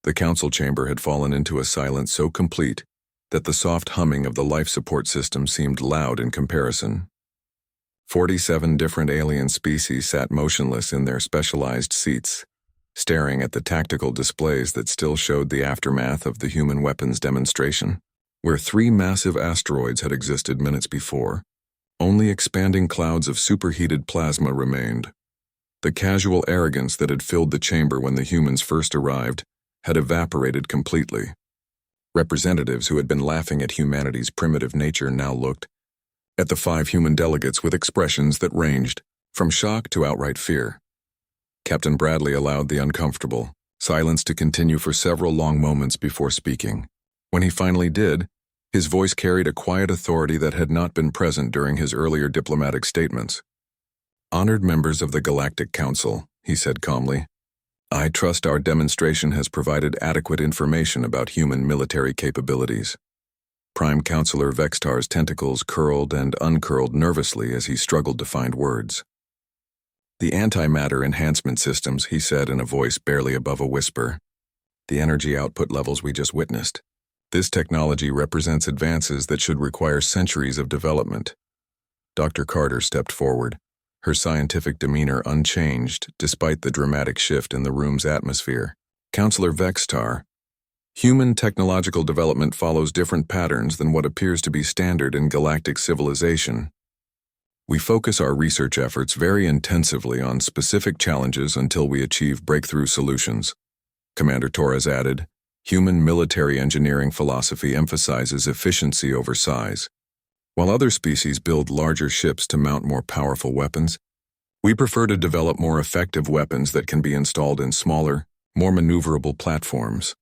The council chamber had fallen into a silence so complete that the soft humming of the life support system seemed loud in comparison. 47 different alien species sat motionless in their specialized seats, staring at the tactical displays that still showed the aftermath of the human weapons demonstration. Where 3 massive asteroids had existed minutes before, only expanding clouds of superheated plasma remained. The casual arrogance that had filled the chamber when the humans first arrived had evaporated completely. Representatives who had been laughing at humanity's primitive nature now looked at the 5 human delegates with expressions that ranged from shock to outright fear. Captain Bradley allowed the uncomfortable silence to continue for several long moments before speaking. When he finally did, his voice carried a quiet authority that had not been present during his earlier diplomatic statements. "Honored members of the Galactic Council," he said calmly, "I trust our demonstration has provided adequate information about human military capabilities." Prime Counselor Vextar's tentacles curled and uncurled nervously as he struggled to find words. "The antimatter enhancement systems," he said in a voice barely above a whisper. "The energy output levels we just witnessed. This technology represents advances that should require centuries of development." Dr. Carter stepped forward, her scientific demeanor unchanged despite the dramatic shift in the room's atmosphere. "Counselor Vextar, human technological development follows different patterns than what appears to be standard in galactic civilization. We focus our research efforts very intensively on specific challenges until we achieve breakthrough solutions," Commander Torres added. "Human military engineering philosophy emphasizes efficiency over size. While other species build larger ships to mount more powerful weapons, we prefer to develop more effective weapons that can be installed in smaller, more maneuverable platforms."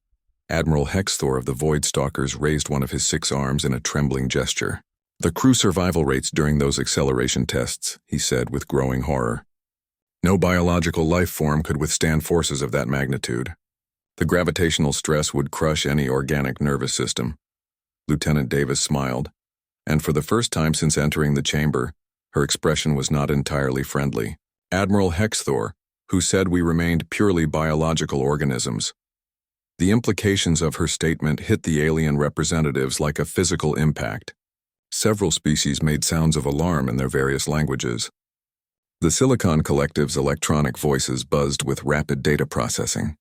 Admiral Hexthor of the Void Stalkers raised one of his 6 arms in a trembling gesture. "The crew survival rates during those acceleration tests," he said with growing horror. "No biological life form could withstand forces of that magnitude. The gravitational stress would crush any organic nervous system." Lieutenant Davis smiled, and for the first time since entering the chamber, her expression was not entirely friendly. "Admiral Hexthor, who said we remained purely biological organisms." The implications of her statement hit the alien representatives like a physical impact. Several species made sounds of alarm in their various languages. The Silicon Collective's electronic voices buzzed with rapid data processing.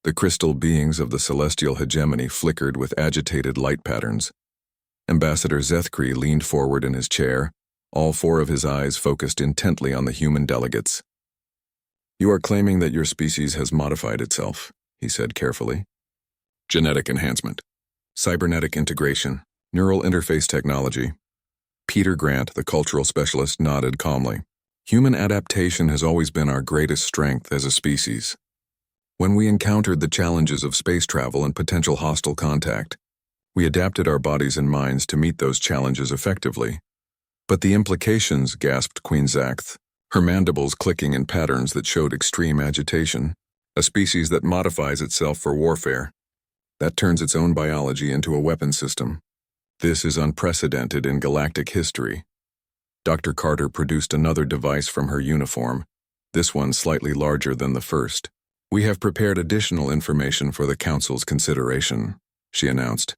The crystal beings of the celestial hegemony flickered with agitated light patterns. Ambassador Zethkri leaned forward in his chair, all 4 of his eyes focused intently on the human delegates. "You are claiming that your species has modified itself," he said carefully. "Genetic enhancement, cybernetic integration, neural interface technology." Peter Grant, the cultural specialist, nodded calmly. "Human adaptation has always been our greatest strength as a species. When we encountered the challenges of space travel and potential hostile contact, we adapted our bodies and minds to meet those challenges effectively. But the implications," gasped Queen Zaxth, her mandibles clicking in patterns that showed extreme agitation. "A species that modifies itself for warfare, that turns its own biology into a weapon system. This is unprecedented in galactic history." Dr. Carter produced another device from her uniform, this one slightly larger than the first. "We have prepared additional information for the Council's consideration," she announced.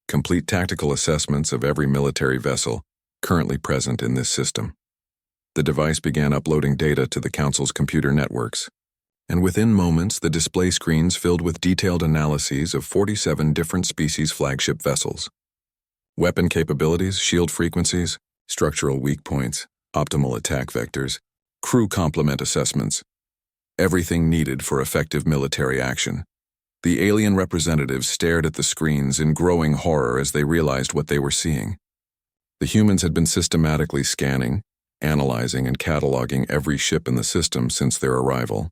"Complete tactical assessments of every military vessel currently present in this system." The device began uploading data to the Council's computer networks, and within moments the display screens filled with detailed analyses of 47 different species flagship vessels. Weapon capabilities, shield frequencies, structural weak points, optimal attack vectors, crew complement assessments. Everything needed for effective military action. The alien representatives stared at the screens in growing horror as they realized what they were seeing. The humans had been systematically scanning, analyzing, and cataloging every ship in the system since their arrival.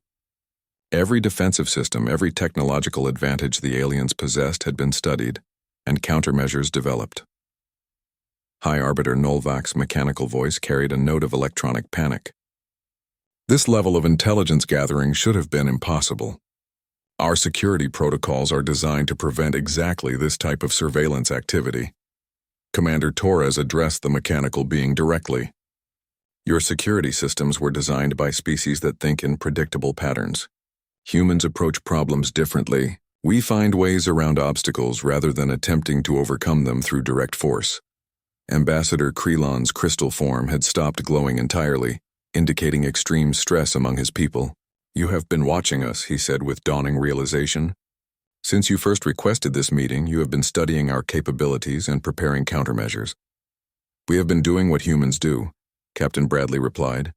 Every defensive system, every technological advantage the aliens possessed had been studied, and countermeasures developed. High Arbiter Nolvak's mechanical voice carried a note of electronic panic. "This level of intelligence gathering should have been impossible. Our security protocols are designed to prevent exactly this type of surveillance activity." Commander Torres addressed the mechanical being directly. "Your security systems were designed by species that think in predictable patterns. Humans approach problems differently, We find ways around obstacles rather than attempting to overcome them through direct force. Ambassador Krelon's crystal form had stopped glowing entirely, indicating extreme stress among his people. "You have been watching us," he said with dawning realization. "Since you first requested this meeting, you have been studying our capabilities and preparing countermeasures." "We have been doing what humans do," Captain Bradley replied.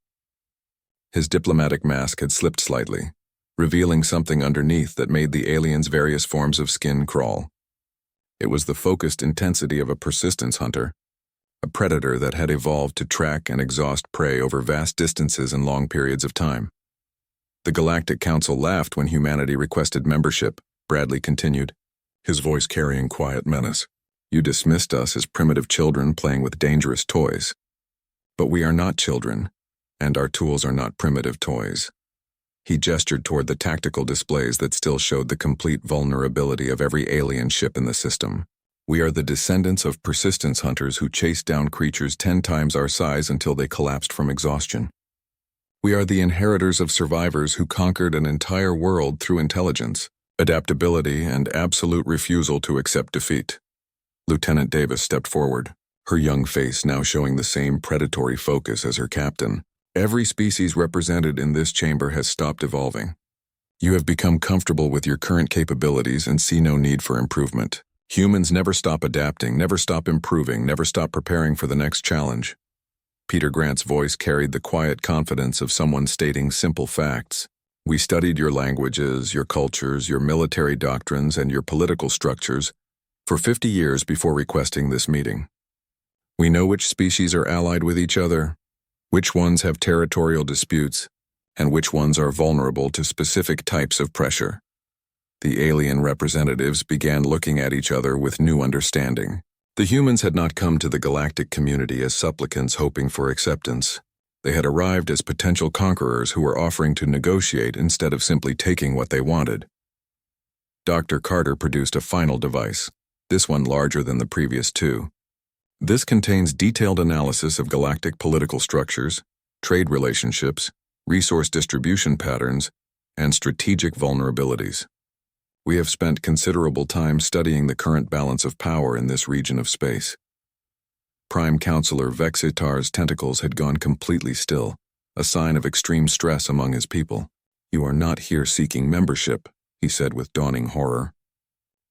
His diplomatic mask had slipped slightly, revealing something underneath that made the alien's various forms of skin crawl. It was the focused intensity of a persistence hunter, a predator that had evolved to track and exhaust prey over vast distances and long periods of time. "The Galactic Council laughed when humanity requested membership," Bradley continued, his voice carrying quiet menace. "You dismissed us as primitive children playing with dangerous toys. But we are not children, and our tools are not primitive toys." He gestured toward the tactical displays that still showed the complete vulnerability of every alien ship in the system. "We are the descendants of persistence hunters who chased down creatures 10 times our size until they collapsed from exhaustion. We are the inheritors of survivors who conquered an entire world through intelligence, adaptability, and absolute refusal to accept defeat." Lieutenant Davis stepped forward, her young face now showing the same predatory focus as her captain. "Every species represented in this chamber has stopped evolving. You have become comfortable with your current capabilities and see no need for improvement. Humans never stop adapting, never stop improving, never stop preparing for the next challenge." Peter Grant's voice carried the quiet confidence of someone stating simple facts. "We studied your languages, your cultures, your military doctrines, and your political structures for 50 years before requesting this meeting. We know which species are allied with each other, which ones have territorial disputes, and which ones are vulnerable to specific types of pressure." The alien representatives began looking at each other with new understanding. The humans had not come to the galactic community as supplicants hoping for acceptance. They had arrived as potential conquerors who were offering to negotiate instead of simply taking what they wanted. Dr. Carter produced a final device, this one larger than the previous two. This contains detailed analysis of galactic political structures, trade relationships, resource distribution patterns, and strategic vulnerabilities. We have spent considerable time studying the current balance of power in this region of space. Prime Counselor Vexitar's tentacles had gone completely still, a sign of extreme stress among his people. "You are not here seeking membership," he said with dawning horror.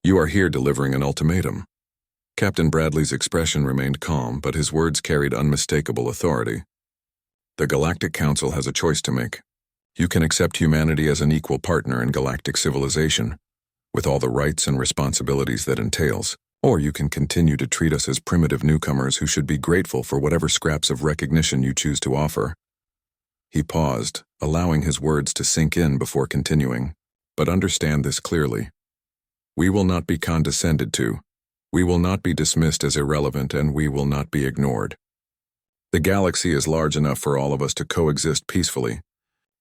"You are here delivering an ultimatum." Captain Bradley's expression remained calm, but his words carried unmistakable authority. "The Galactic Council has a choice to make. You can accept humanity as an equal partner in galactic civilization, with all the rights and responsibilities that entails, or you can continue to treat us as primitive newcomers who should be grateful for whatever scraps of recognition you choose to offer." He paused, allowing his words to sink in before continuing. "But understand this clearly. We will not be condescended to. We will not be dismissed as irrelevant, and we will not be ignored. The galaxy is large enough for all of us to coexist peacefully,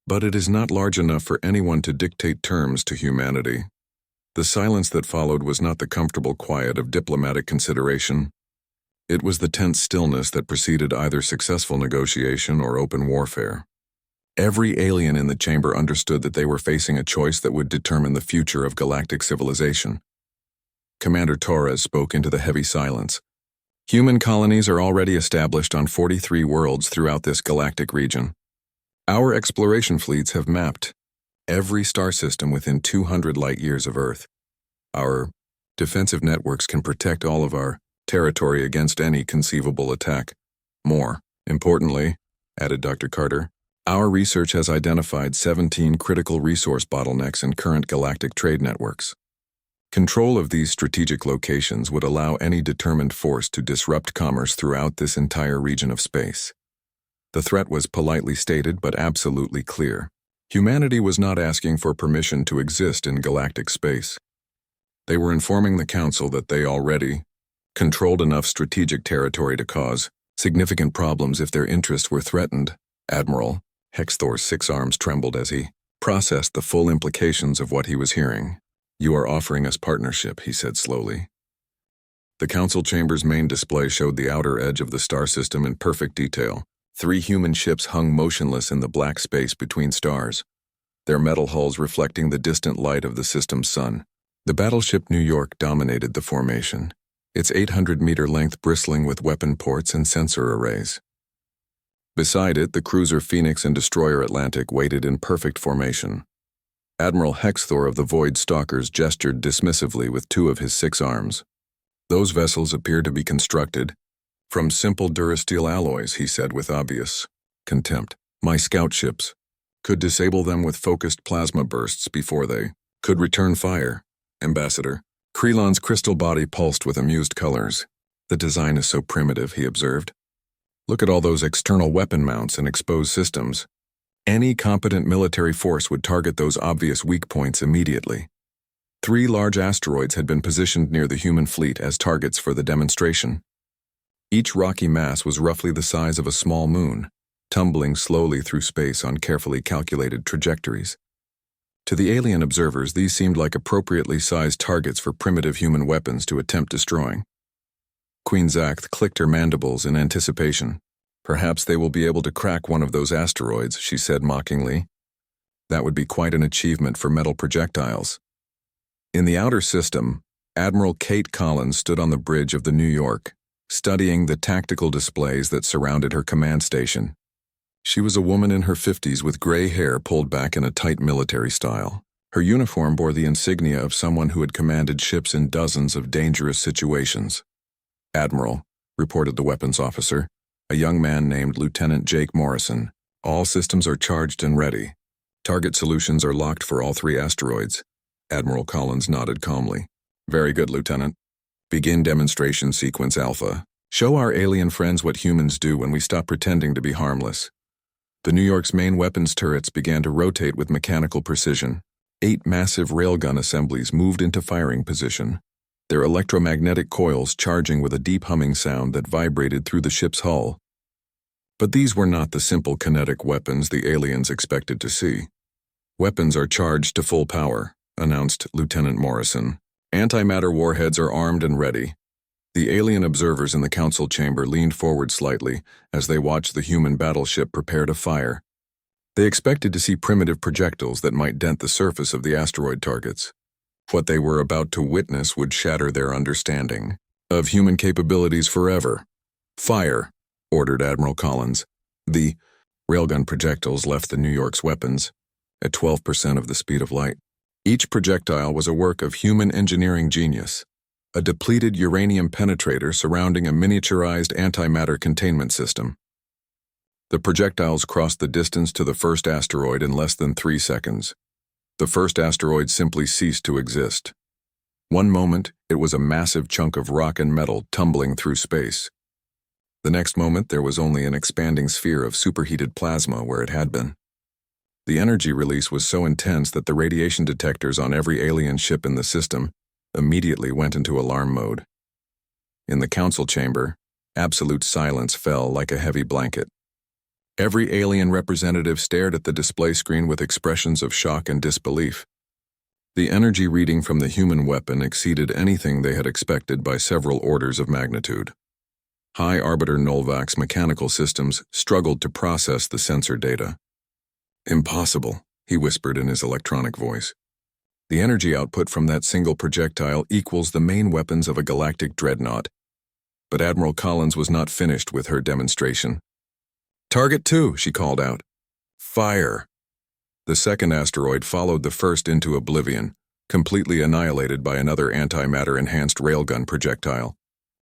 but it is not large enough for anyone to dictate terms to humanity." The silence that followed was not the comfortable quiet of diplomatic consideration. It was the tense stillness that preceded either successful negotiation or open warfare. Every alien in the chamber understood that they were facing a choice that would determine the future of galactic civilization. Commander Torres spoke into the heavy silence. "Human colonies are already established on 43 worlds throughout this galactic region. Our exploration fleets have mapped every star system within 200 light-years of Earth. Our defensive networks can protect all of our territory against any conceivable attack. More importantly," added Dr. Carter, "our research has identified 17 critical resource bottlenecks in current galactic trade networks. Control of these strategic locations would allow any determined force to disrupt commerce throughout this entire region of space." The threat was politely stated but absolutely clear. Humanity was not asking for permission to exist in galactic space. They were informing the Council that they already controlled enough strategic territory to cause significant problems if their interests were threatened. Admiral Hexthor's 6 arms trembled as he processed the full implications of what he was hearing. "You are offering us partnership," he said slowly. The Council chamber's main display showed the outer edge of the star system in perfect detail. 3 human ships hung motionless in the black space between stars, their metal hulls reflecting the distant light of the system's sun. The battleship New York dominated the formation, its 800-meter length bristling with weapon ports and sensor arrays. Beside it, the cruiser Phoenix and destroyer Atlantic waited in perfect formation. Admiral Hexthor of the Void Stalkers gestured dismissively with 2 of his 6 arms. Those vessels appeared to be constructed from simple durasteel alloys, he said with obvious contempt. My scout ships could disable them with focused plasma bursts before they could return fire, Ambassador. Krelon's crystal body pulsed with amused colors. The design is so primitive, he observed. Look at all those external weapon mounts and exposed systems. Any competent military force would target those obvious weak points immediately. 3 large asteroids had been positioned near the human fleet as targets for the demonstration. Each rocky mass was roughly the size of a small moon, tumbling slowly through space on carefully calculated trajectories. To the alien observers, these seemed like appropriately sized targets for primitive human weapons to attempt destroying. Queen Zacht clicked her mandibles in anticipation. Perhaps they will be able to crack one of those asteroids, she said mockingly. That would be quite an achievement for metal projectiles. In the outer system, Admiral Kate Collins stood on the bridge of the New York, studying the tactical displays that surrounded her command station. She was a woman in her 50s with gray hair pulled back in a tight military style. Her uniform bore the insignia of someone who had commanded ships in dozens of dangerous situations. Admiral, reported the weapons officer, a young man named Lieutenant Jake Morrison. All systems are charged and ready. Target solutions are locked for all 3 asteroids. Admiral Collins nodded calmly. Very good, Lieutenant. Begin demonstration sequence Alpha. Show our alien friends what humans do when we stop pretending to be harmless. The New York's main weapons turrets began to rotate with mechanical precision. 8 massive railgun assemblies moved into firing position, their electromagnetic coils charging with a deep humming sound that vibrated through the ship's hull. But these were not the simple kinetic weapons the aliens expected to see. Weapons are charged to full power, announced Lieutenant Morrison. Antimatter warheads are armed and ready. The alien observers in the council chamber leaned forward slightly as they watched the human battleship prepare to fire. They expected to see primitive projectiles that might dent the surface of the asteroid targets. What they were about to witness would shatter their understanding of human capabilities forever. Fire, ordered Admiral Collins. The railgun projectiles left the New York's weapons at 12% of the speed of light. Each projectile was a work of human engineering genius, a depleted uranium penetrator surrounding a miniaturized antimatter containment system. The projectiles crossed the distance to the first asteroid in less than 3 seconds. The first asteroid simply ceased to exist. One moment, it was a massive chunk of rock and metal tumbling through space. The next moment, there was only an expanding sphere of superheated plasma where it had been. The energy release was so intense that the radiation detectors on every alien ship in the system immediately went into alarm mode. In the council chamber, absolute silence fell like a heavy blanket. Every alien representative stared at the display screen with expressions of shock and disbelief. The energy reading from the human weapon exceeded anything they had expected by several orders of magnitude. High Arbiter Nolvax's mechanical systems struggled to process the sensor data. Impossible, he whispered in his electronic voice. The energy output from that single projectile equals the main weapons of a galactic dreadnought. But Admiral Collins was not finished with her demonstration. Target 2, she called out. Fire. The second asteroid followed the first into oblivion, completely annihilated by another antimatter-enhanced railgun projectile.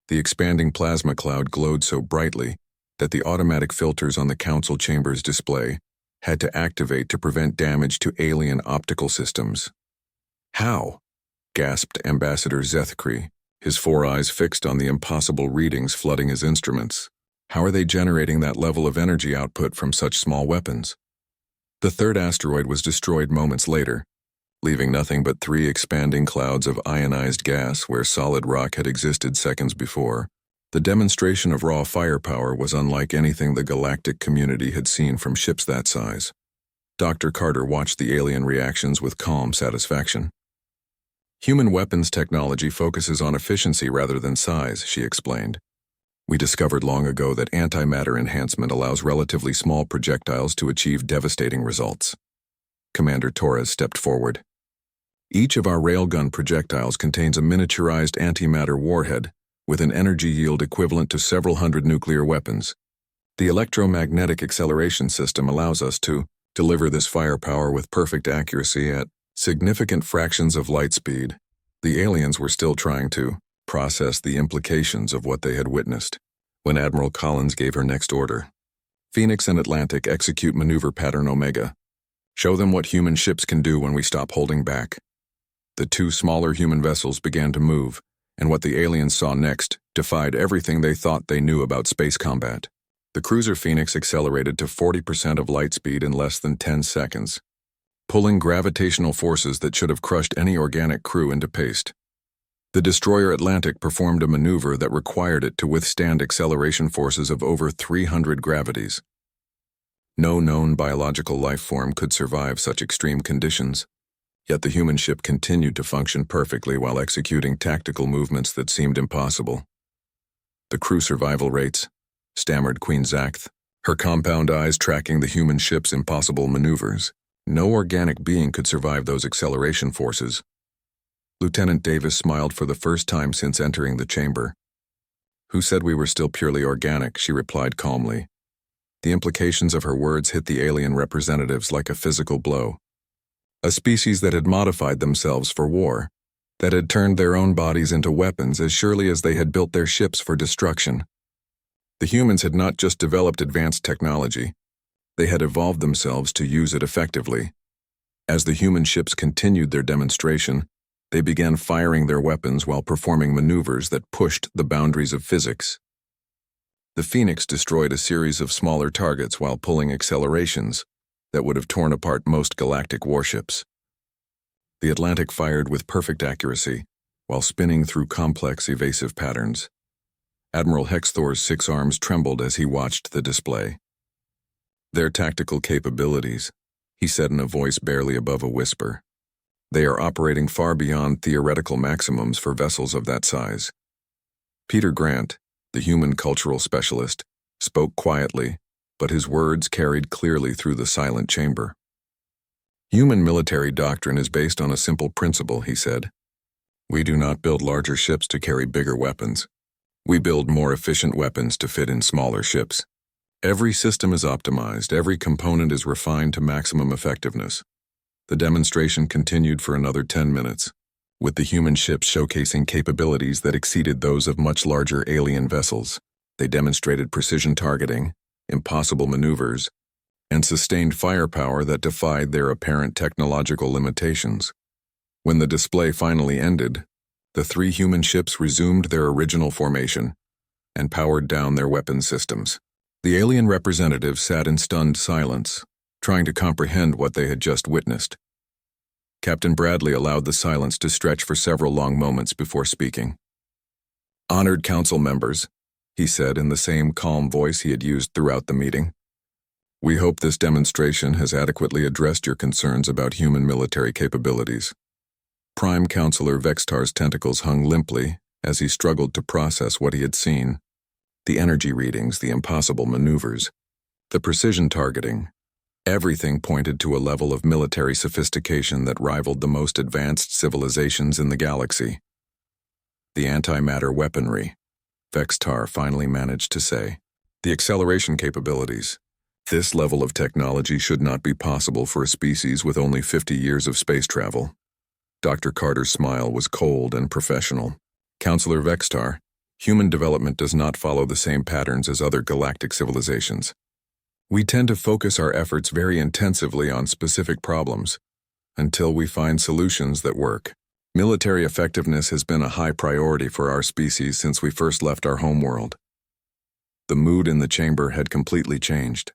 The expanding plasma cloud glowed so brightly that the automatic filters on the council chamber's display had to activate to prevent damage to alien optical systems. How? Gasped Ambassador Zethkri, his 4 eyes fixed on the impossible readings flooding his instruments. How are they generating that level of energy output from such small weapons? The third asteroid was destroyed moments later, leaving nothing but 3 expanding clouds of ionized gas where solid rock had existed seconds before. The demonstration of raw firepower was unlike anything the galactic community had seen from ships that size. Dr. Carter watched the alien reactions with calm satisfaction. Human weapons technology focuses on efficiency rather than size, she explained. We discovered long ago that antimatter enhancement allows relatively small projectiles to achieve devastating results. Commander Torres stepped forward. Each of our railgun projectiles contains a miniaturized antimatter warhead with an energy yield equivalent to several hundred nuclear weapons. The electromagnetic acceleration system allows us to deliver this firepower with perfect accuracy at significant fractions of light speed. The aliens were still trying to process the implications of what they had witnessed when Admiral Collins gave her next order. Phoenix and Atlantic execute maneuver pattern Omega. Show them what human ships can do when we stop holding back. The two smaller human vessels began to move, and what the aliens saw next defied everything they thought they knew about space combat. The cruiser Phoenix accelerated to 40% of light speed in less than 10 seconds, pulling gravitational forces that should have crushed any organic crew into paste. The destroyer Atlantic performed a maneuver that required it to withstand acceleration forces of over 300 gravities. No known biological life form could survive such extreme conditions, yet the human ship continued to function perfectly while executing tactical movements that seemed impossible. "The crew survival rates," stammered Queen Zaxth, her compound eyes tracking the human ship's impossible maneuvers. No organic being could survive those acceleration forces. Lieutenant Davis smiled for the first time since entering the chamber. "Who said we were still purely organic?" she replied calmly. The implications of her words hit the alien representatives like a physical blow. A species that had modified themselves for war, that had turned their own bodies into weapons as surely as they had built their ships for destruction. The humans had not just developed advanced technology, they had evolved themselves to use it effectively. As the human ships continued their demonstration, they began firing their weapons while performing maneuvers that pushed the boundaries of physics. The Phoenix destroyed a series of smaller targets while pulling accelerations that would have torn apart most galactic warships. The Atlantic fired with perfect accuracy while spinning through complex evasive patterns. Admiral Hexthor's 6 arms trembled as he watched the display. "Their tactical capabilities," he said in a voice barely above a whisper. "They are operating far beyond theoretical maximums for vessels of that size." Peter Grant, the human cultural specialist, spoke quietly, but his words carried clearly through the silent chamber. "Human military doctrine is based on a simple principle," he said. "We do not build larger ships to carry bigger weapons. We build more efficient weapons to fit in smaller ships. Every system is optimized, every component is refined to maximum effectiveness." The demonstration continued for another 10 minutes, with the human ships showcasing capabilities that exceeded those of much larger alien vessels. They demonstrated precision targeting, impossible maneuvers, and sustained firepower that defied their apparent technological limitations. When the display finally ended, the 3 human ships resumed their original formation and powered down their weapon systems. The alien representatives sat in stunned silence, trying to comprehend what they had just witnessed. Captain Bradley allowed the silence to stretch for several long moments before speaking. "Honored council members," he said in the same calm voice he had used throughout the meeting, "we hope this demonstration has adequately addressed your concerns about human military capabilities." Prime Counselor Vextar's tentacles hung limply as he struggled to process what he had seen. The energy readings, the impossible maneuvers, the precision targeting. Everything pointed to a level of military sophistication that rivaled the most advanced civilizations in the galaxy. "The antimatter weaponry," Vextar finally managed to say. "The acceleration capabilities. This level of technology should not be possible for a species with only 50 years of space travel." Dr. Carter's smile was cold and professional. "Counselor Vextar, human development does not follow the same patterns as other galactic civilizations. We tend to focus our efforts very intensively on specific problems until we find solutions that work. Military effectiveness has been a high priority for our species since we first left our homeworld." The mood in the chamber had completely changed.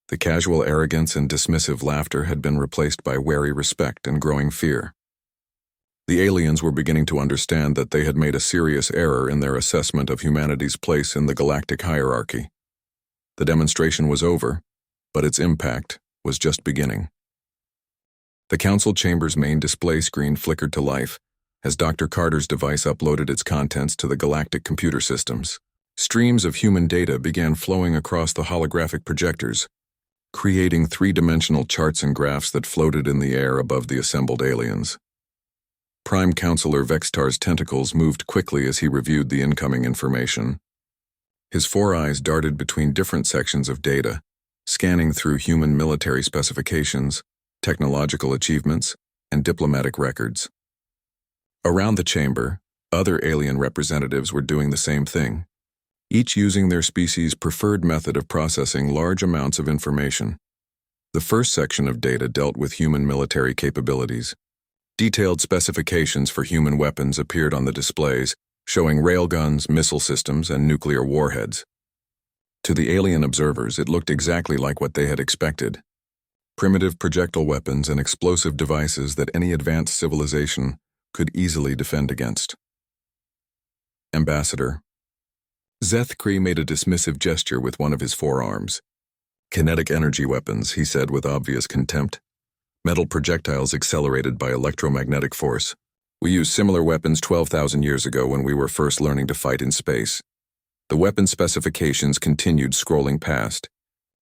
The casual arrogance and dismissive laughter had been replaced by wary respect and growing fear. The aliens were beginning to understand that they had made a serious error in their assessment of humanity's place in the galactic hierarchy. The demonstration was over, but its impact was just beginning. The council chamber's main display screen flickered to life as Dr. Carter's device uploaded its contents to the galactic computer systems. Streams of human data began flowing across the holographic projectors, creating three-dimensional charts and graphs that floated in the air above the assembled aliens. Prime Counselor Vextar's tentacles moved quickly as he reviewed the incoming information. His four eyes darted between different sections of data, scanning through human military specifications, technological achievements, and diplomatic records. Around the chamber, other alien representatives were doing the same thing, each using their species' preferred method of processing large amounts of information. The first section of data dealt with human military capabilities. Detailed specifications for human weapons appeared on the displays, showing railguns, missile systems, and nuclear warheads. To the alien observers, it looked exactly like what they had expected. Primitive projectile weapons and explosive devices that any advanced civilization could easily defend against. Ambassador. Zeth Kree made a dismissive gesture with one of his forearms. Kinetic energy weapons, he said with obvious contempt. Metal projectiles accelerated by electromagnetic force. We used similar weapons 12,000 years ago when we were first learning to fight in space. The weapon specifications continued scrolling past,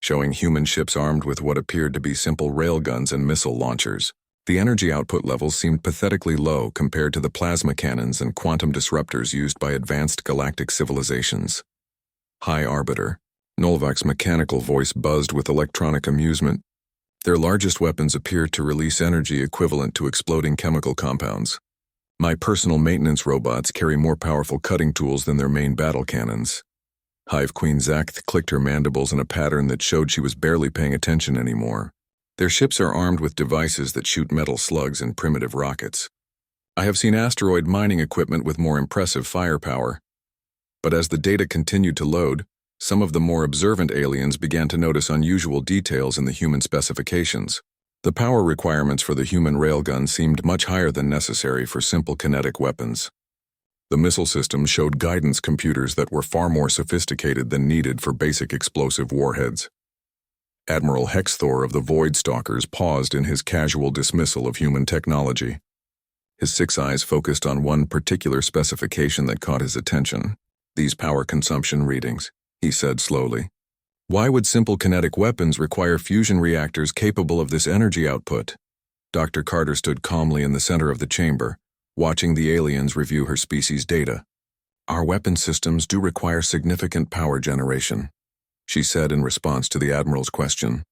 showing human ships armed with what appeared to be simple railguns and missile launchers. The energy output levels seemed pathetically low compared to the plasma cannons and quantum disruptors used by advanced galactic civilizations. High Arbiter. Nolvak's mechanical voice buzzed with electronic amusement. Their largest weapons appeared to release energy equivalent to exploding chemical compounds. My personal maintenance robots carry more powerful cutting tools than their main battle cannons. Hive Queen Zakth clicked her mandibles in a pattern that showed she was barely paying attention anymore. Their ships are armed with devices that shoot metal slugs and primitive rockets. I have seen asteroid mining equipment with more impressive firepower. But as the data continued to load, some of the more observant aliens began to notice unusual details in the human specifications. The power requirements for the human railgun seemed much higher than necessary for simple kinetic weapons. The missile system showed guidance computers that were far more sophisticated than needed for basic explosive warheads. Admiral Hexthor of the Void Stalkers paused in his casual dismissal of human technology. His six eyes focused on one particular specification that caught his attention. These power consumption readings, he said slowly. Why would simple kinetic weapons require fusion reactors capable of this energy output? Dr. Carter stood calmly in the center of the chamber, watching the aliens review her species' data. Our weapon systems do require significant power generation, she said in response to the Admiral's question.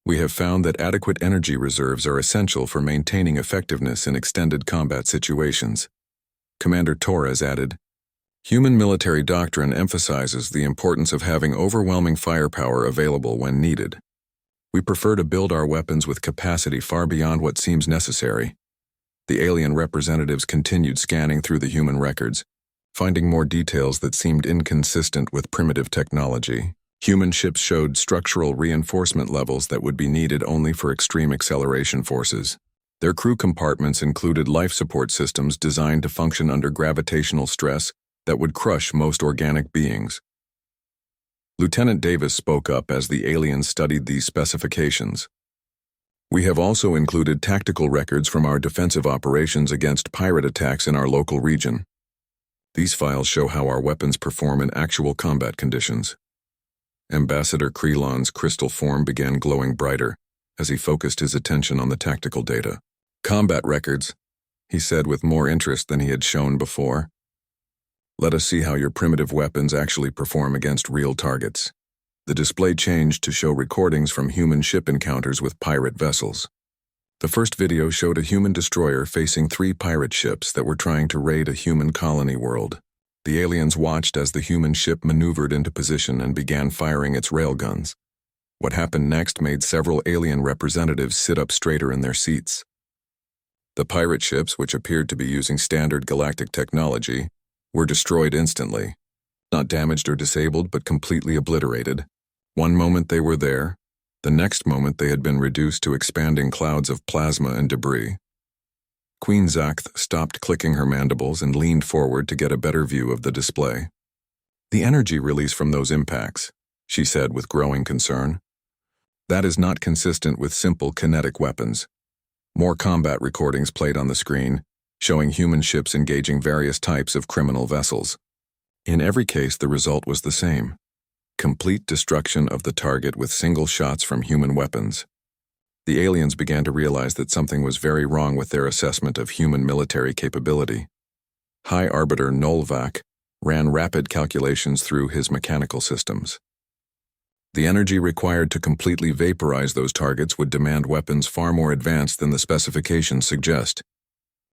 We have found that adequate energy reserves are essential for maintaining effectiveness in extended combat situations. Commander Torres added, Human military doctrine emphasizes the importance of having overwhelming firepower available when needed. We prefer to build our weapons with capacity far beyond what seems necessary. The alien representatives continued scanning through the human records, finding more details that seemed inconsistent with primitive technology. Human ships showed structural reinforcement levels that would be needed only for extreme acceleration forces. Their crew compartments included life support systems designed to function under gravitational stress that would crush most organic beings. Lieutenant Davis spoke up as the aliens studied these specifications. We have also included tactical records from our defensive operations against pirate attacks in our local region. These files show how our weapons perform in actual combat conditions. Ambassador Krelon's crystal form began glowing brighter as he focused his attention on the tactical data. Combat records, he said with more interest than he had shown before. Let us see how your primitive weapons actually perform against real targets. The display changed to show recordings from human ship encounters with pirate vessels. The first video showed a human destroyer facing 3 pirate ships that were trying to raid a human colony world. The aliens watched as the human ship maneuvered into position and began firing its railguns. What happened next made several alien representatives sit up straighter in their seats. The pirate ships, which appeared to be using standard galactic technology, were destroyed instantly, not damaged or disabled, but completely obliterated. One moment they were there, the next moment they had been reduced to expanding clouds of plasma and debris. Queen Zakth stopped clicking her mandibles and leaned forward to get a better view of the display. The energy release from those impacts, she said with growing concern. That is not consistent with simple kinetic weapons. More combat recordings played on the screen, showing human ships engaging various types of criminal vessels. In every case, the result was the same. complete destruction of the target with single shots from human weapons. The aliens began to realize that something was very wrong with their assessment of human military capability. High Arbiter Nolvac ran rapid calculations through his mechanical systems. The energy required to completely vaporize those targets would demand weapons far more advanced than the specifications suggest.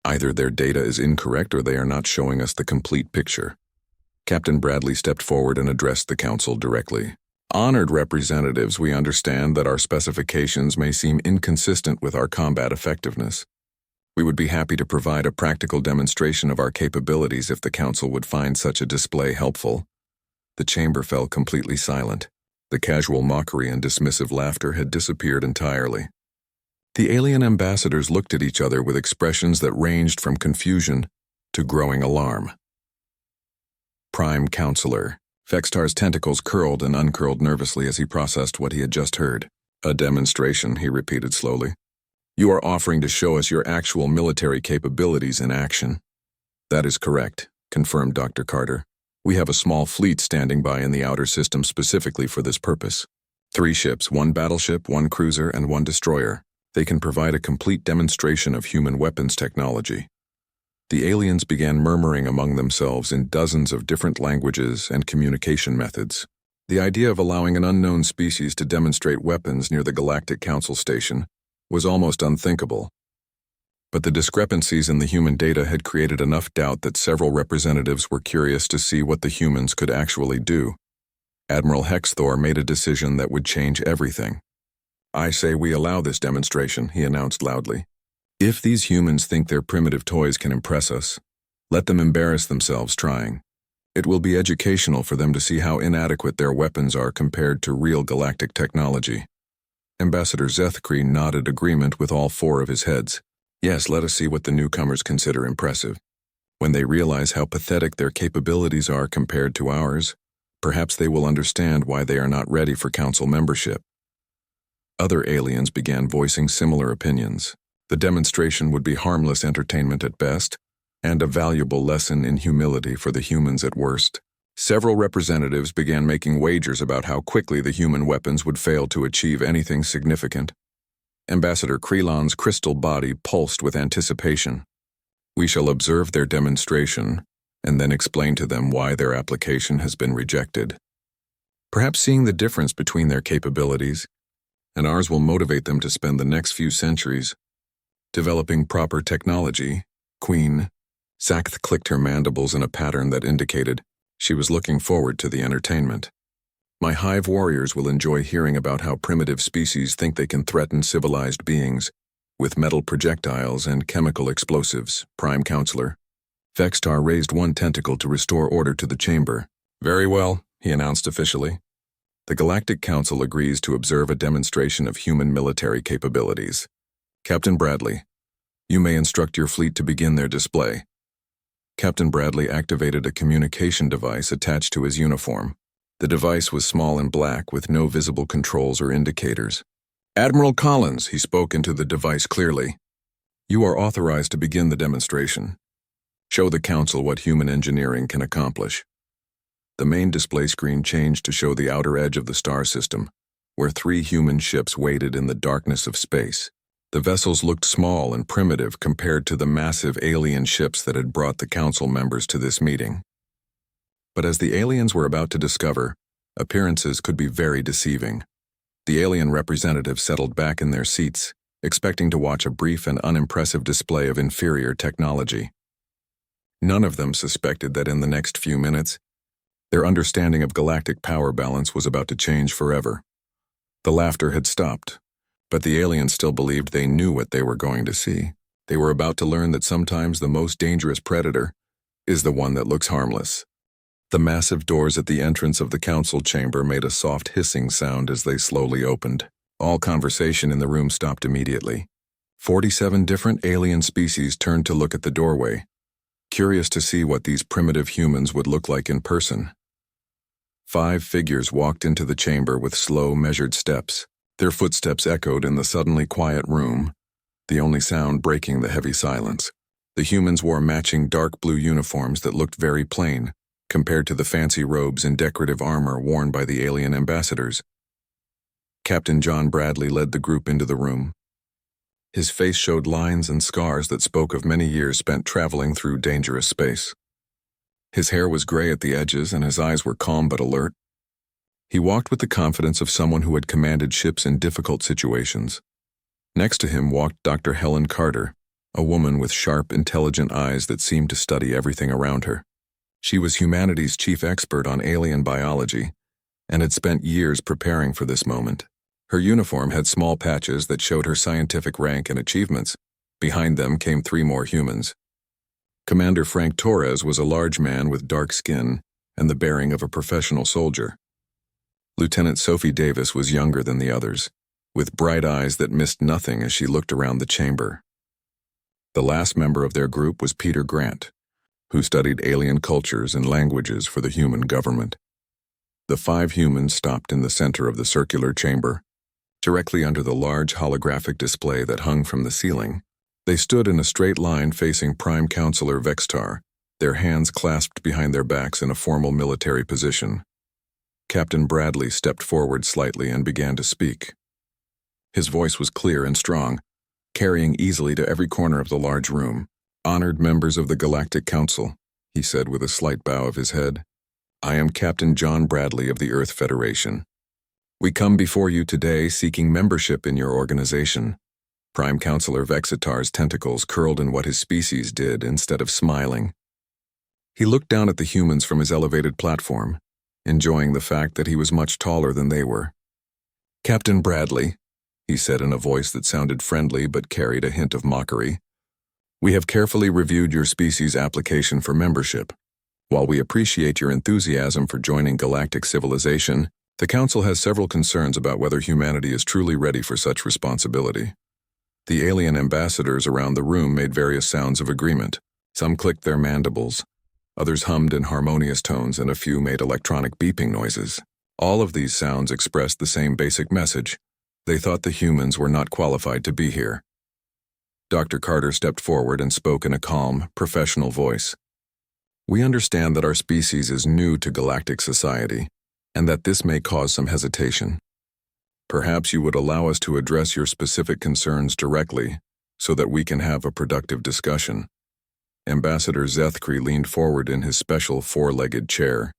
Either their data is incorrect or they are not showing us the complete picture. Captain Bradley stepped forward and addressed the council directly. Honored representatives, we understand that our specifications may seem inconsistent with our combat effectiveness. We would be happy to provide a practical demonstration of our capabilities if the council would find such a display helpful. The chamber fell completely silent. The casual mockery and dismissive laughter had disappeared entirely. The alien ambassadors looked at each other with expressions that ranged from confusion to growing alarm. Prime Counselor. Vextar's tentacles curled and uncurled nervously as he processed what he had just heard. A demonstration, he repeated slowly. You are offering to show us your actual military capabilities in action. That is correct, confirmed Dr. Carter. We have a small fleet standing by in the outer system specifically for this purpose. 3 ships, 1 battleship, 1 cruiser, and 1 destroyer. They can provide a complete demonstration of human weapons technology. The aliens began murmuring among themselves in dozens of different languages and communication methods. The idea of allowing an unknown species to demonstrate weapons near the Galactic Council station was almost unthinkable. But the discrepancies in the human data had created enough doubt that several representatives were curious to see what the humans could actually do. Admiral Hexthor made a decision that would change everything. I say we allow this demonstration, he announced loudly. If these humans think their primitive toys can impress us, let them embarrass themselves trying. It will be educational for them to see how inadequate their weapons are compared to real galactic technology. Ambassador Zethkree nodded agreement with all 4 of his heads. Yes, let us see what the newcomers consider impressive. When they realize how pathetic their capabilities are compared to ours, perhaps they will understand why they are not ready for council membership. Other aliens began voicing similar opinions. The demonstration would be harmless entertainment at best, and a valuable lesson in humility for the humans at worst. Several representatives began making wagers about how quickly the human weapons would fail to achieve anything significant. Ambassador Krelon's crystal body pulsed with anticipation. We shall observe their demonstration, and then explain to them why their application has been rejected. Perhaps seeing the difference between their capabilities and ours will motivate them to spend the next few centuries developing proper technology. Queen Sackth clicked her mandibles in a pattern that indicated she was looking forward to the entertainment. My hive warriors will enjoy hearing about how primitive species think they can threaten civilized beings with metal projectiles and chemical explosives, Prime Counselor. Vextar raised 1 tentacle to restore order to the chamber. Very well, he announced officially. The Galactic Council agrees to observe a demonstration of human military capabilities. Captain Bradley, you may instruct your fleet to begin their display. Captain Bradley activated a communication device attached to his uniform. The device was small and black with no visible controls or indicators. Admiral Collins, he spoke into the device clearly. You are authorized to begin the demonstration. Show the Council what human engineering can accomplish. The main display screen changed to show the outer edge of the star system, where 3 human ships waited in the darkness of space. The vessels looked small and primitive compared to the massive alien ships that had brought the council members to this meeting. But as the aliens were about to discover, appearances could be very deceiving. The alien representatives settled back in their seats, expecting to watch a brief and unimpressive display of inferior technology. None of them suspected that in the next few minutes, their understanding of galactic power balance was about to change forever. The laughter had stopped. But the aliens still believed they knew what they were going to see. They were about to learn that sometimes the most dangerous predator is the one that looks harmless. The massive doors at the entrance of the council chamber made a soft hissing sound as they slowly opened. All conversation in the room stopped immediately. 47 different alien species turned to look at the doorway, curious to see what these primitive humans would look like in person. 5 figures walked into the chamber with slow, measured steps. Their footsteps echoed in the suddenly quiet room, the only sound breaking the heavy silence. The humans wore matching dark blue uniforms that looked very plain, compared to the fancy robes and decorative armor worn by the alien ambassadors. Captain John Bradley led the group into the room. His face showed lines and scars that spoke of many years spent traveling through dangerous space. His hair was gray at the edges and his eyes were calm but alert. He walked with the confidence of someone who had commanded ships in difficult situations. Next to him walked Dr. Helen Carter, a woman with sharp, intelligent eyes that seemed to study everything around her. She was humanity's chief expert on alien biology and had spent years preparing for this moment. Her uniform had small patches that showed her scientific rank and achievements. Behind them came 3 more humans. Commander Frank Torres was a large man with dark skin and the bearing of a professional soldier. Lieutenant Sophie Davis was younger than the others, with bright eyes that missed nothing as she looked around the chamber. The last member of their group was Peter Grant, who studied alien cultures and languages for the human government. The 5 humans stopped in the center of the circular chamber, directly under the large holographic display that hung from the ceiling. They stood in a straight line facing Prime Counselor Vextar, their hands clasped behind their backs in a formal military position. Captain Bradley stepped forward slightly and began to speak. His voice was clear and strong, carrying easily to every corner of the large room. "Honored members of the Galactic Council," he said with a slight bow of his head, "I am Captain John Bradley of the Earth Federation. We come before you today seeking membership in your organization." Prime Counselor Vexitar's tentacles curled in what his species did instead of smiling. He looked down at the humans from his elevated platform, enjoying the fact that he was much taller than they were. "Captain Bradley," he said in a voice that sounded friendly but carried a hint of mockery, "we have carefully reviewed your species' application for membership. While we appreciate your enthusiasm for joining galactic civilization, the Council has several concerns about whether humanity is truly ready for such responsibility." The alien ambassadors around the room made various sounds of agreement. Some clicked their mandibles, others hummed in harmonious tones, and a few made electronic beeping noises. All of these sounds expressed the same basic message. They thought the humans were not qualified to be here. Dr. Carter stepped forward and spoke in a calm, professional voice. "We understand that our species is new to galactic society, and that this may cause some hesitation. Perhaps you would allow us to address your specific concerns directly so that we can have a productive discussion." Ambassador Zethkri leaned forward in his special 4-legged chair,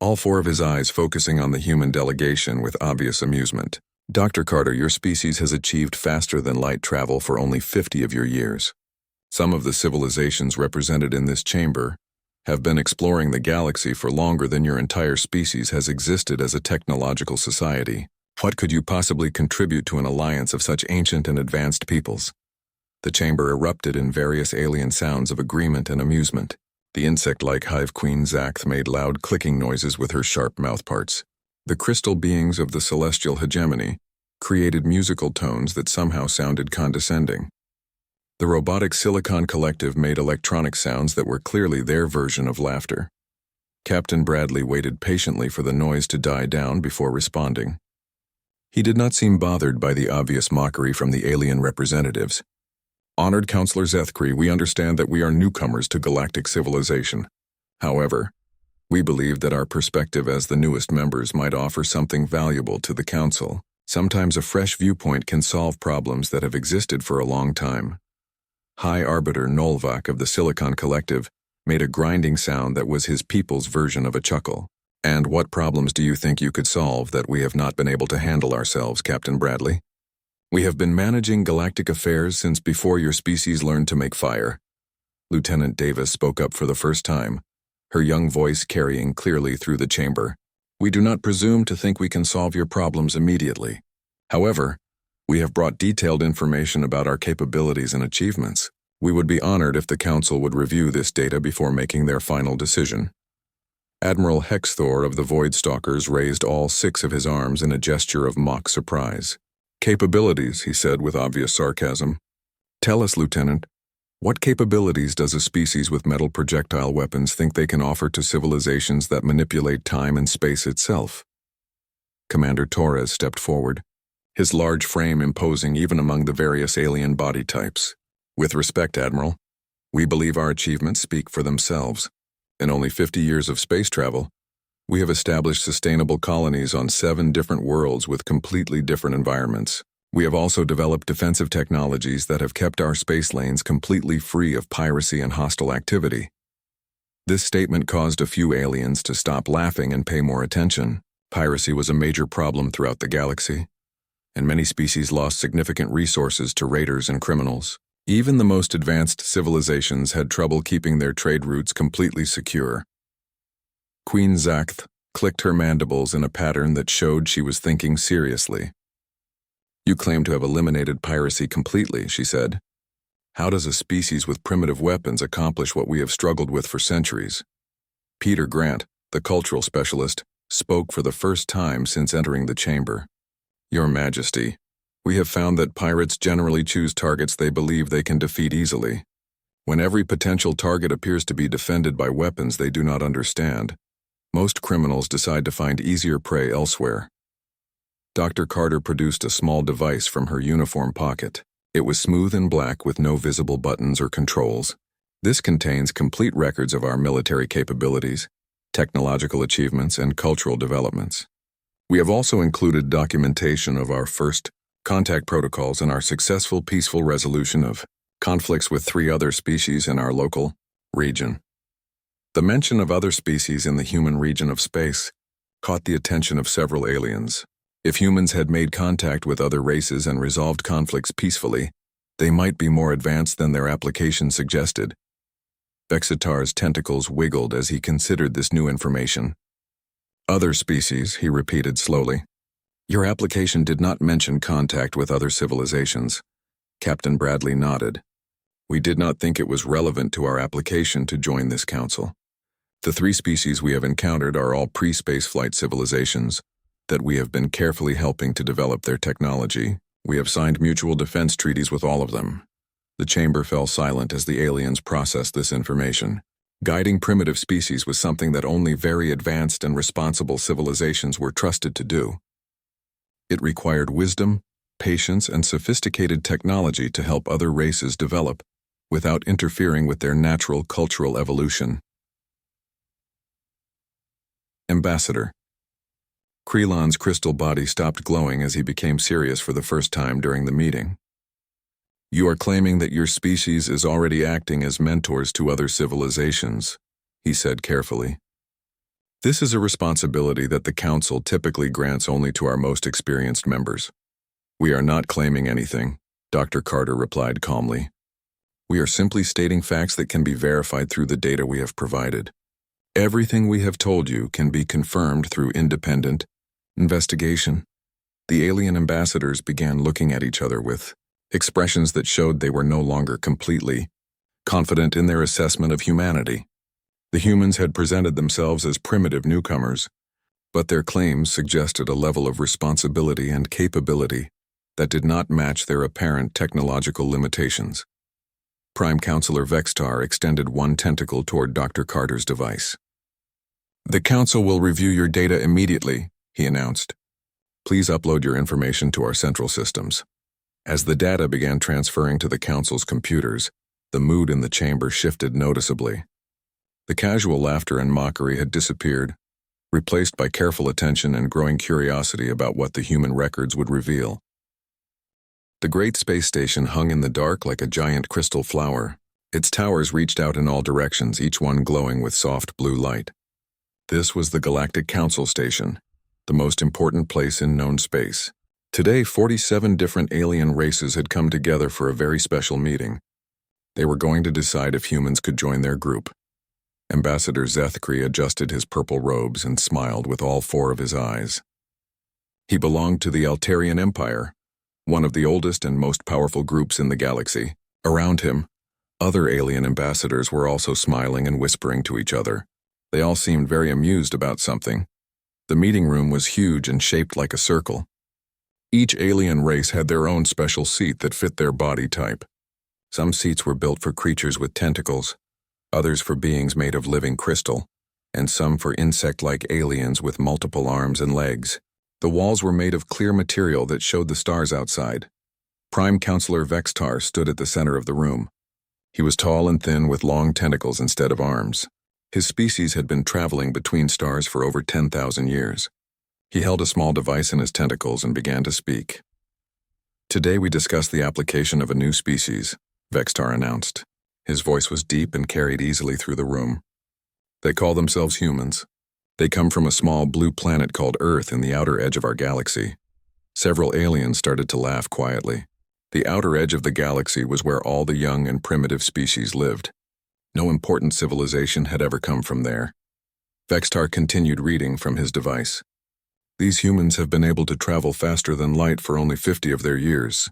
all 4 of his eyes focusing on the human delegation with obvious amusement. "Dr. Carter, your species has achieved faster than light travel for only 50 of your years. Some of the civilizations represented in this chamber have been exploring the galaxy for longer than your entire species has existed as a technological society. What could you possibly contribute to an alliance of such ancient and advanced peoples?" The chamber erupted in various alien sounds of agreement and amusement. The insect-like hive queen Zaxth made loud clicking noises with her sharp mouthparts. The crystal beings of the celestial hegemony created musical tones that somehow sounded condescending. The robotic Silicon Collective made electronic sounds that were clearly their version of laughter. Captain Bradley waited patiently for the noise to die down before responding. He did not seem bothered by the obvious mockery from the alien representatives. "Honored Counselor Zethkri, we understand that we are newcomers to galactic civilization. However, we believe that our perspective as the newest members might offer something valuable to the Council. Sometimes a fresh viewpoint can solve problems that have existed for a long time." High Arbiter Nolvac of the Silicon Collective made a grinding sound that was his people's version of a chuckle. "And what problems do you think you could solve that we have not been able to handle ourselves, Captain Bradley?" "We have been managing galactic affairs since before your species learned to make fire." Lieutenant Davis spoke up for the first time, her young voice carrying clearly through the chamber. "We do not presume to think we can solve your problems immediately. However, we have brought detailed information about our capabilities and achievements. We would be honored if the Council would review this data before making their final decision." Admiral Hexthor of the Voidstalkers raised all 6 of his arms in a gesture of mock surprise. "Capabilities," he said with obvious sarcasm. "Tell us, Lieutenant, what capabilities does a species with metal projectile weapons think they can offer to civilizations that manipulate time and space itself?" Commander Torres stepped forward, his large frame imposing even among the various alien body types. "With respect, Admiral, we believe our achievements speak for themselves. In only 50 years of space travel, we have established sustainable colonies on 7 different worlds with completely different environments. We have also developed defensive technologies that have kept our space lanes completely free of piracy and hostile activity. This statement caused a few aliens to stop laughing and pay more attention. Piracy was a major problem throughout the galaxy, and many species lost significant resources to raiders and criminals. Even the most advanced civilizations had trouble keeping their trade routes completely secure. Queen Zachthe clicked her mandibles in a pattern that showed she was thinking seriously. "You claim to have eliminated piracy completely," she said. "How does a species with primitive weapons accomplish what we have struggled with for centuries?" Peter Grant, the cultural specialist, spoke for the first time since entering the chamber. "Your Majesty, we have found that pirates generally choose targets they believe they can defeat easily. When every potential target appears to be defended by weapons they do not understand, most criminals decide to find easier prey elsewhere." Dr. Carter produced a small device from her uniform pocket. It was smooth and black with no visible buttons or controls. "This contains complete records of our military capabilities, technological achievements, and cultural developments. We have also included documentation of our first contact protocols and our successful peaceful resolution of conflicts with 3 other species in our local region." The mention of other species in the human region of space caught the attention of several aliens. If humans had made contact with other races and resolved conflicts peacefully, they might be more advanced than their application suggested. Vexitar's tentacles wiggled as he considered this new information. "Other species," he repeated slowly. "Your application did not mention contact with other civilizations." Captain Bradley nodded. "We did not think it was relevant to our application to join this council. The 3 species we have encountered are all pre-spaceflight civilizations that we have been carefully helping to develop their technology. We have signed mutual defense treaties with all of them." The chamber fell silent as the aliens processed this information. Guiding primitive species was something that only very advanced and responsible civilizations were trusted to do. It required wisdom, patience, and sophisticated technology to help other races develop without interfering with their natural cultural evolution. Ambassador. Krelon's crystal body stopped glowing as he became serious for the first time during the meeting. "You are claiming that your species is already acting as mentors to other civilizations," he said carefully. "This is a responsibility that the Council typically grants only to our most experienced members." "We are not claiming anything," Dr. Carter replied calmly. "We are simply stating facts that can be verified through the data we have provided. Everything we have told you can be confirmed through independent investigation." The alien ambassadors began looking at each other with expressions that showed they were no longer completely confident in their assessment of humanity. The humans had presented themselves as primitive newcomers, but their claims suggested a level of responsibility and capability that did not match their apparent technological limitations. Prime Counselor Vextar extended one tentacle toward Dr. Carter's device. "The Council will review your data immediately," he announced. "Please upload your information to our central systems." As the data began transferring to the Council's computers, the mood in the chamber shifted noticeably. The casual laughter and mockery had disappeared, replaced by careful attention and growing curiosity about what the human records would reveal. The great space station hung in the dark like a giant crystal flower. Its towers reached out in all directions, each one glowing with soft blue light. This was the Galactic Council Station, the most important place in known space. Today, 47 different alien races had come together for a very special meeting. They were going to decide if humans could join their group. Ambassador Zethkri adjusted his purple robes and smiled with all 4 of his eyes. He belonged to the Altarian Empire, one of the oldest and most powerful groups in the galaxy. Around him, other alien ambassadors were also smiling and whispering to each other. They all seemed very amused about something. The meeting room was huge and shaped like a circle. Each alien race had their own special seat that fit their body type. Some seats were built for creatures with tentacles, others for beings made of living crystal, and some for insect-like aliens with multiple arms and legs. The walls were made of clear material that showed the stars outside. Prime Counselor Vextar stood at the center of the room. He was tall and thin with long tentacles instead of arms. His species had been traveling between stars for over 10,000 years. He held a small device in his tentacles and began to speak. Today we discuss the application of a new species, Vextar announced. His voice was deep and carried easily through the room. They call themselves humans. They come from a small blue planet called Earth in the outer edge of our galaxy. Several aliens started to laugh quietly. The outer edge of the galaxy was where all the young and primitive species lived. No important civilization had ever come from there. Vextar continued reading from his device. These humans have been able to travel faster than light for only 50 of their years.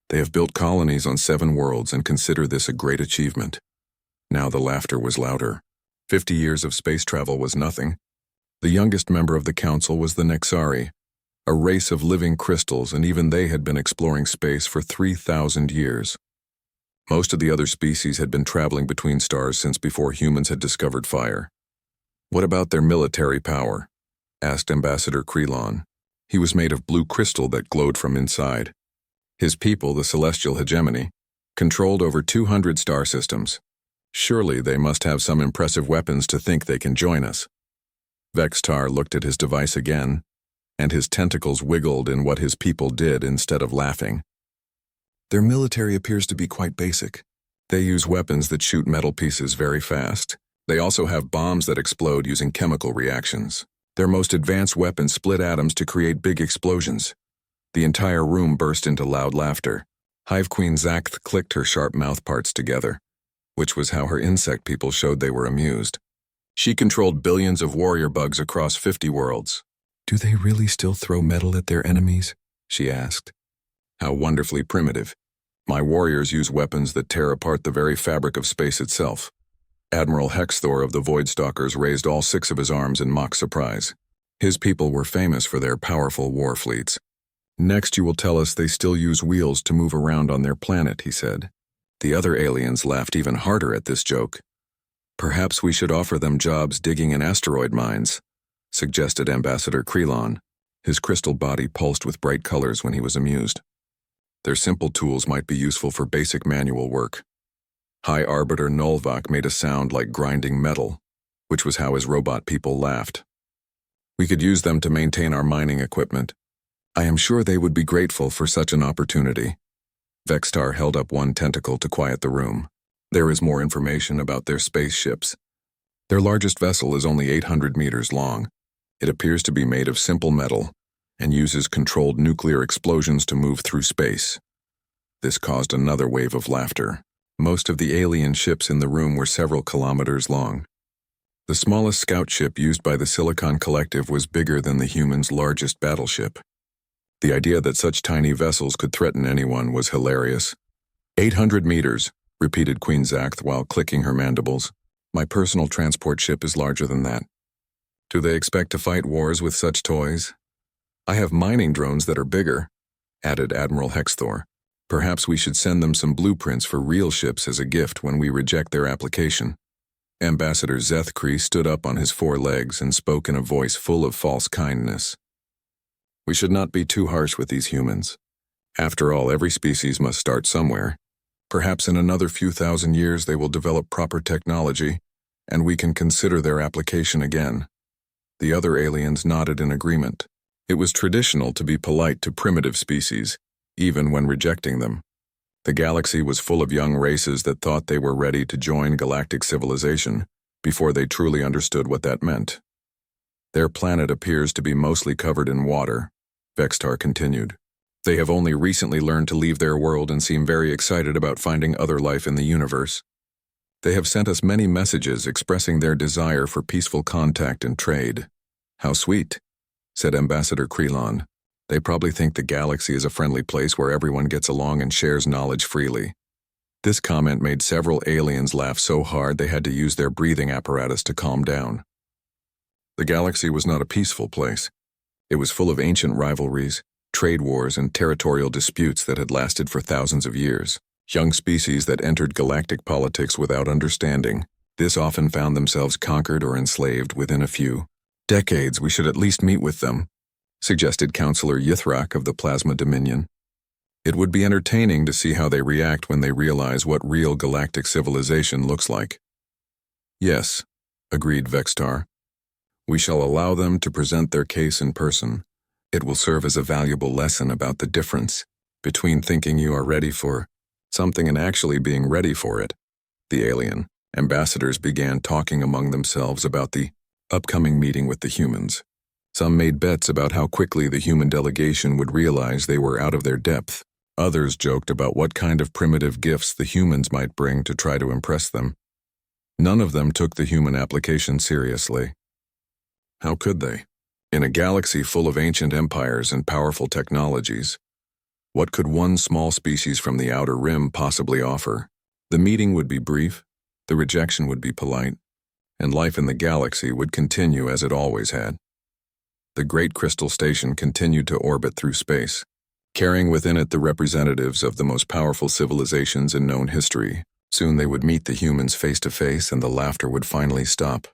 They have built colonies on 7 worlds and consider this a great achievement. Now the laughter was louder. 50 years of space travel was nothing. The youngest member of the council was the Nexari, a race of living crystals, and even they had been exploring space for 3,000 years. Most of the other species had been traveling between stars since before humans had discovered fire. What about their military power? Asked Ambassador Krelon. He was made of blue crystal that glowed from inside. His people, the Celestial Hegemony, controlled over 200 star systems. Surely they must have some impressive weapons to think they can join us. Vextar looked at his device again, and his tentacles wiggled in what his people did instead of laughing. Their military appears to be quite basic. They use weapons that shoot metal pieces very fast. They also have bombs that explode using chemical reactions. Their most advanced weapons split atoms to create big explosions. The entire room burst into loud laughter. Hive Queen Zakth clicked her sharp mouth parts together, which was how her insect people showed they were amused. She controlled billions of warrior bugs across 50 worlds. "Do they really still throw metal at their enemies?" she asked. "How wonderfully primitive. My warriors use weapons that tear apart the very fabric of space itself." Admiral Hexthor of the Voidstalkers raised all 6 of his arms in mock surprise. His people were famous for their powerful war fleets. "Next you will tell us they still use wheels to move around on their planet," he said. The other aliens laughed even harder at this joke. "Perhaps we should offer them jobs digging in asteroid mines," suggested Ambassador Krelon. His crystal body pulsed with bright colors when he was amused. Their simple tools might be useful for basic manual work. High Arbiter Nolvak made a sound like grinding metal, which was how his robot people laughed. "We could use them to maintain our mining equipment. I am sure they would be grateful for such an opportunity." Vextar held up one tentacle to quiet the room. "There is more information about their spaceships. Their largest vessel is only 800 meters long. It appears to be made of simple metal and uses controlled nuclear explosions to move through space." This caused another wave of laughter. Most of the alien ships in the room were several kilometers long. The smallest scout ship used by the Silicon Collective was bigger than the humans' largest battleship. The idea that such tiny vessels could threaten anyone was hilarious. 800 meters, repeated Queen Zakth while clicking her mandibles. "My personal transport ship is larger than that." "Do they expect to fight wars with such toys?" "I have mining drones that are bigger," added Admiral Hexthor. "Perhaps we should send them some blueprints for real ships as a gift when we reject their application." Ambassador Zethkri stood up on his 4 legs and spoke in a voice full of false kindness. "We should not be too harsh with these humans. After all, every species must start somewhere. Perhaps in another few thousand years they will develop proper technology, and we can consider their application again." The other aliens nodded in agreement. It was traditional to be polite to primitive species, even when rejecting them. The galaxy was full of young races that thought they were ready to join galactic civilization before they truly understood what that meant. "Their planet appears to be mostly covered in water," Vextar continued. "They have only recently learned to leave their world and seem very excited about finding other life in the universe. They have sent us many messages expressing their desire for peaceful contact and trade." "How sweet," said Ambassador Krelon. "They probably think the galaxy is a friendly place where everyone gets along and shares knowledge freely." This comment made several aliens laugh so hard they had to use their breathing apparatus to calm down. The galaxy was not a peaceful place. It was full of ancient rivalries, trade wars, and territorial disputes that had lasted for thousands of years. Young species that entered galactic politics without understanding. This often found themselves conquered or enslaved within a few decades. "We should at least meet with them," suggested Counselor Yithrak of the Plasma Dominion. "It would be entertaining to see how they react when they realize what real galactic civilization looks like." "Yes," agreed Vextar. We shall allow them to present their case in person. It will serve as a valuable lesson about the difference between thinking you are ready for something and actually being ready for it. The alien ambassadors began talking among themselves about the upcoming meeting with the humans. Some made bets about how quickly the human delegation would realize they were out of their depth. Others joked about what kind of primitive gifts the humans might bring to try to impress them. None of them took the human application seriously. How could they? In a galaxy full of ancient empires and powerful technologies, what could one small species from the outer rim possibly offer? The meeting would be brief, the rejection would be polite, and life in the galaxy would continue as it always had. The Great Crystal Station continued to orbit through space, carrying within it the representatives of the most powerful civilizations in known history. Soon they would meet the humans face to face and the laughter would finally stop.